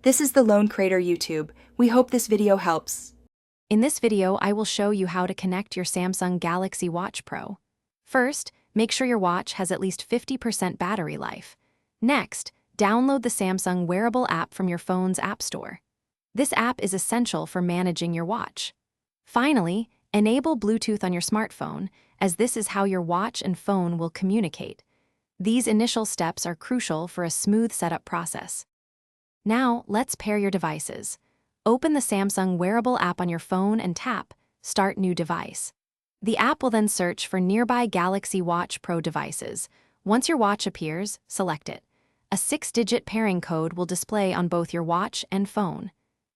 This is the Lone Crater YouTube. We hope this video helps. In this video, I will show you how to connect your Samsung Galaxy Watch Pro. First, make sure your watch has at least 50% battery life. Next, download the Samsung Wearable app from your phone's App Store. This app is essential for managing your watch. Finally, enable Bluetooth on your smartphone, as this is how your watch and phone will communicate. These initial steps are crucial for a smooth setup process. Now, let's pair your devices. Open the Samsung Wearable app on your phone and tap Start New Device. The app will then search for nearby Galaxy Watch Pro devices. Once your watch appears, select it. A 6-digit pairing code will display on both your watch and phone.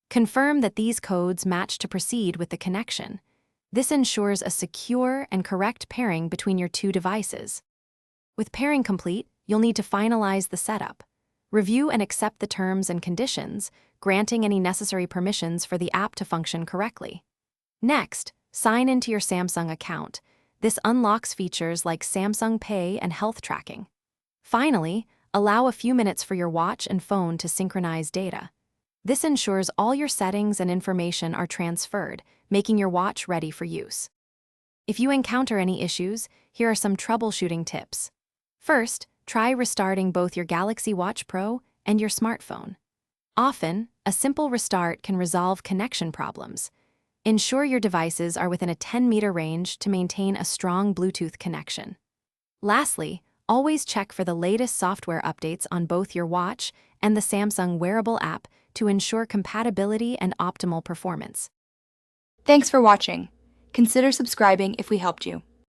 Confirm that these codes match to proceed with the connection. This ensures a secure and correct pairing between your two devices. With pairing complete, you'll need to finalize the setup. Review and accept the terms and conditions, granting any necessary permissions for the app to function correctly. Next, sign into your Samsung account. This unlocks features like Samsung Pay and health tracking. Finally, allow a few minutes for your watch and phone to synchronize data. This ensures all your settings and information are transferred, making your watch ready for use. If you encounter any issues, here are some troubleshooting tips. First, try restarting both your Galaxy Watch Pro and your smartphone. Often, a simple restart can resolve connection problems. Ensure your devices are within a 10-meter range to maintain a strong Bluetooth connection. Lastly, always check for the latest software updates on both your watch and the Samsung Wearable app to ensure compatibility and optimal performance. Thanks for watching. Consider subscribing if we helped you.